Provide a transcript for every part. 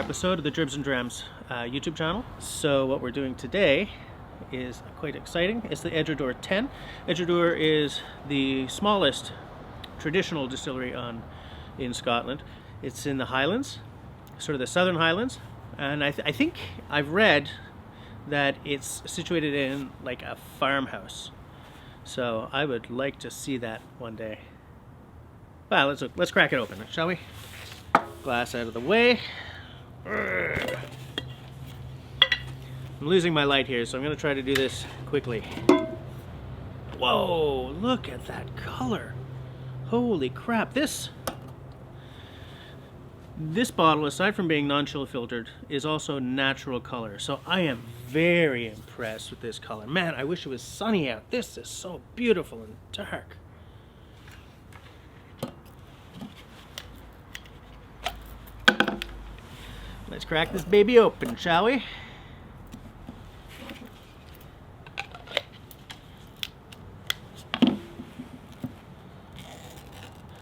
episode of the Dribs Drams YouTube channel. So what we're doing today is quite exciting. It's the Edradour 10. Edradour is the smallest traditional distillery in Scotland. It's in the Highlands, sort of the Southern Highlands, and I think I've read that it's situated in like a farmhouse. So I would like to see that one day. Well, let's crack it open, shall we? Glass out of the way. I'm losing my light here, so I'm going to try to do this quickly. Whoa, look at that color. Holy crap. This bottle, aside from being non-chill filtered, is also natural color. So I am very impressed with this color. Man, I wish it was sunny out. This is so beautiful and dark. Let's crack this baby open, shall we?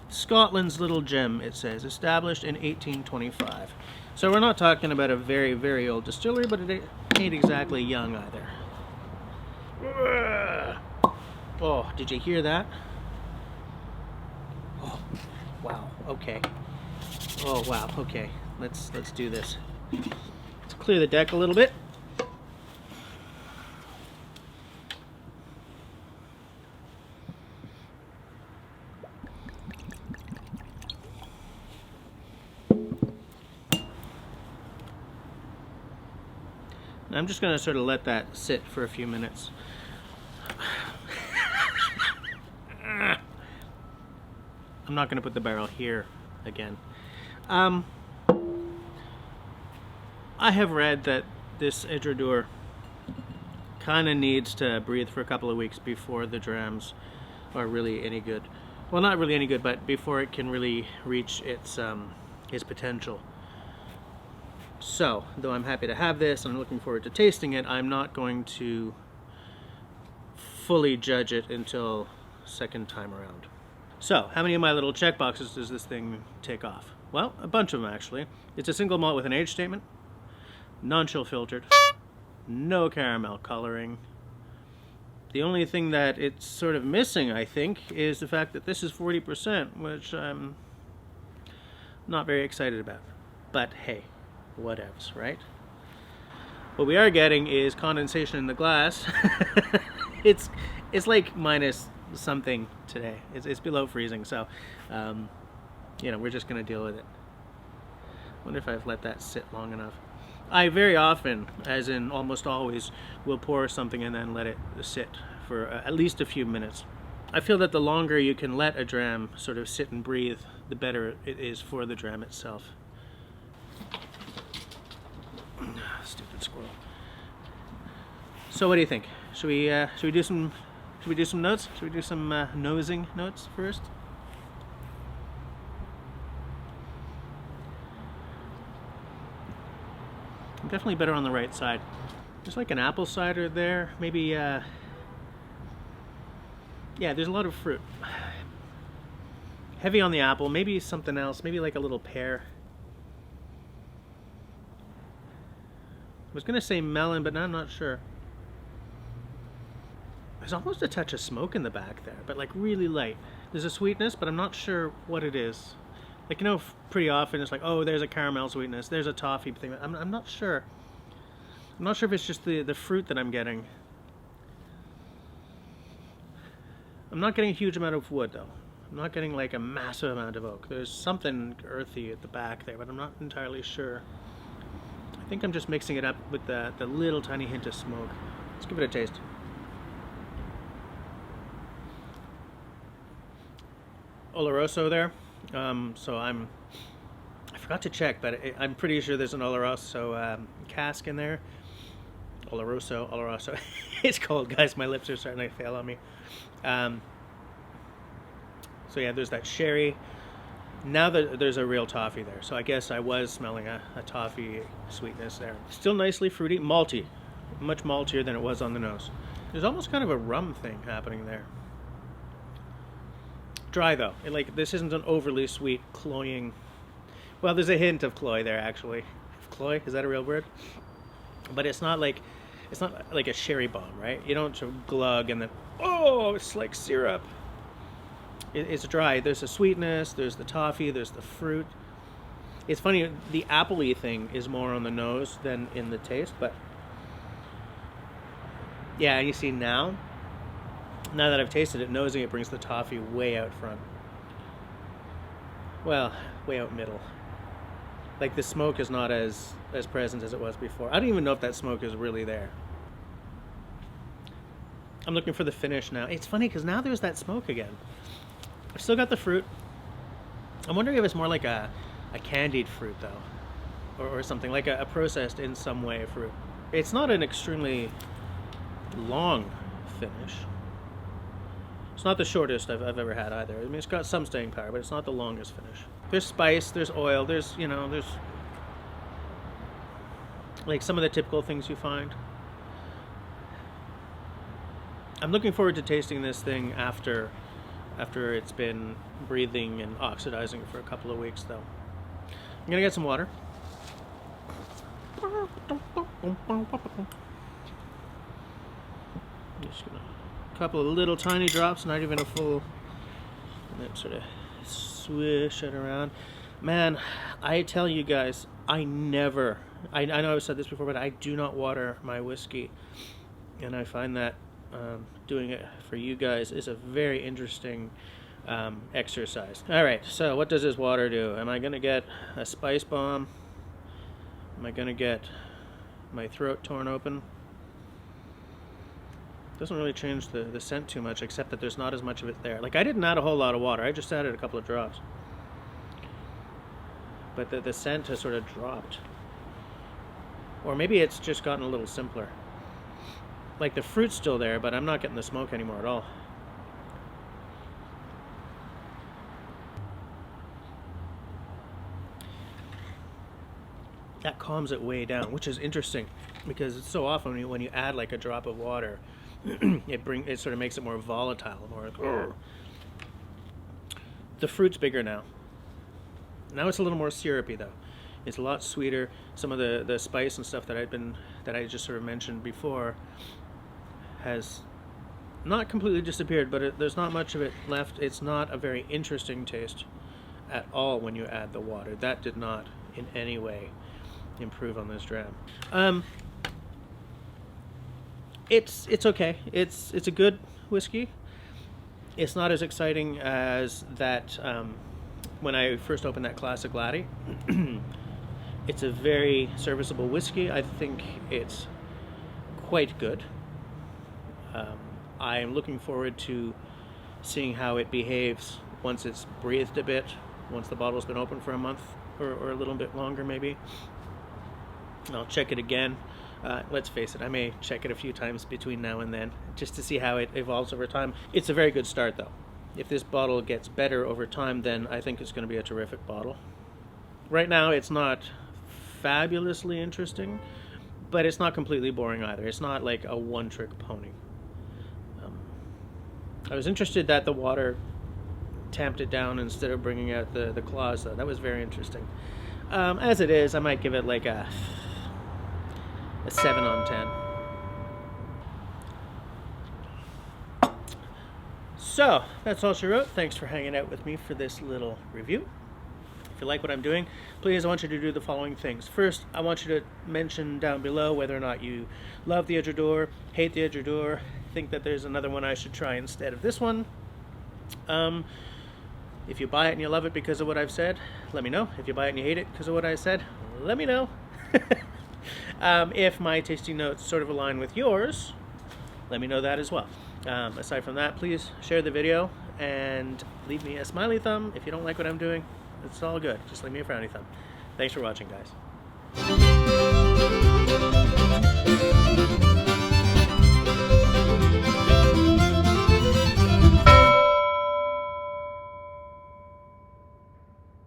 Scotland's little gem, it says, established in 1825. So we're not talking about a very, very old distillery, but it ain't exactly young either. Oh, did you hear that? Oh, wow, okay. Oh, wow, okay. Let's do this. Let's clear the deck a little bit. I'm just going to sort of let that sit for a few minutes. I'm not going to put the barrel here again. I have read that this Edradour kind of needs to breathe for a couple of weeks before the drams are really any good. Well, not really any good, but before it can really reach its potential. So, though I'm happy to have this, and I'm looking forward to tasting it, I'm not going to fully judge it until second time around. So, how many of my little check boxes does this thing take off? Well, a bunch of them actually. It's a single malt with an age statement, non-chill filtered, no caramel coloring. The only thing that it's sort of missing, I think, is the fact that this is 40%, which I'm not very excited about. But hey, whatevs, right? What we are getting is condensation in the glass. It's like minus something today. It's below freezing, so you know, we're just gonna deal with it. Wonder if I've let that sit long enough. I very often, as in almost always, will pour something and then let it sit for at least a few minutes. I feel that the longer you can let a dram sort of sit and breathe, the better it is for the dram itself. Stupid squirrel. So what do you think? Should we do some notes? Should we do some nosing notes first? I'm definitely better on the right side. There's like an apple cider there. Maybe yeah, there's a lot of fruit. Heavy on the apple, maybe something else, maybe like a little pear. I was gonna say melon, but now I'm not sure. There's almost a touch of smoke in the back there, but like really light. There's a sweetness, but I'm not sure what it is. Like, you know, pretty often it's like, oh, there's a caramel sweetness, there's a toffee thing. I'm not sure. I'm not sure if it's just the fruit that I'm getting. I'm not getting a huge amount of wood, though. I'm not getting like a massive amount of oak. There's something earthy at the back there, but I'm not entirely sure. I think I'm just mixing it up with the little tiny hint of smoke. Let's give it a taste. Oloroso there. So I forgot to check, but I'm pretty sure there's an Oloroso cask in there. Oloroso. It's cold, guys. My lips are starting to fail on me. So yeah, there's that sherry. Now that there's a real toffee there, so I guess I was smelling a toffee sweetness there. Still nicely fruity, malty, much maltier than it was on the nose. There's almost kind of a rum thing happening there. Dry though, this isn't an overly sweet, cloying. Well, there's a hint of cloy there actually. cloy. Is that a real word? But it's not like a sherry bomb, right? You don't sort of glug and then, oh, it's like syrup. It's dry. There's a sweetness, there's the toffee, there's the fruit. It's funny, the appley thing is more on the nose than in the taste, but yeah, you see now that I've tasted it, nosing it brings the toffee way out front. Well, way out middle. Like the smoke is not as present as it was before. I don't even know if that smoke is really there. I'm looking for the finish now. It's funny because now there's that smoke again. I've still got the fruit. I'm wondering if it's more like a candied fruit though, or something like a processed in some way fruit. It's not an extremely long finish. It's not the shortest I've ever had either. I mean, it's got some staying power, but it's not the longest finish. There's spice, there's oil, there's like some of the typical things you find. I'm looking forward to tasting this thing after it's been breathing and oxidizing for a couple of weeks though. I'm gonna get some water. Just gonna a couple of little tiny drops, not even a full, and then sort of swish it around. Man, I tell you guys, I know I've said this before, but I do not water my whiskey, and I find that doing it for you guys is a very interesting exercise. All right, so what does this water do? Am I gonna get a spice bomb? Am I gonna get my throat torn open? Doesn't really change the scent too much, except that there's not as much of it there. Like, I didn't add a whole lot of water, I just added a couple of drops, but the scent has sort of dropped. Or maybe it's just gotten a little simpler. Like, the fruit's still there, but I'm not getting the smoke anymore at all. That calms it way down, which is interesting, because it's so often when you add like a drop of water, it sort of makes it more volatile, more. The fruit's bigger now. Now it's a little more syrupy though. It's a lot sweeter. Some of the spice and stuff that I just sort of mentioned before has not completely disappeared, but there's not much of it left. It's not a very interesting taste at all when you add the water. That did not in any way improve on this dram. It's okay. It's a good whiskey. It's not as exciting as that when I first opened that Classic Laddie. It's a very serviceable whiskey. I think it's quite good. I am looking forward to seeing how it behaves once it's breathed a bit, once the bottle's been open for a month or a little bit longer maybe. I'll check it again. Let's face it, I may check it a few times between now and then just to see how it evolves over time. It's a very good start though. If this bottle gets better over time, then I think it's going to be a terrific bottle. Right now it's not fabulously interesting, but it's not completely boring either. It's not like a one-trick pony. I was interested that the water tamped it down instead of bringing out the claws though. That was very interesting. As it is, I might give it like a 7 on 10. So, that's all she wrote. Thanks for hanging out with me for this little review. If you like what I'm doing, please, I want you to do the following things. First, I want you to mention down below whether or not you love the Edradour, hate the Edradour, think that there's another one I should try instead of this one. If you buy it and you love it because of what I've said, let me know. If you buy it and you hate it because of what I said, let me know. If my tasting notes sort of align with yours, let me know that as well. Aside from that, please share the video and leave me a smiley thumb. If you don't like what I'm doing, it's all good. Just leave me a frowny thumb. Thanks for watching, guys.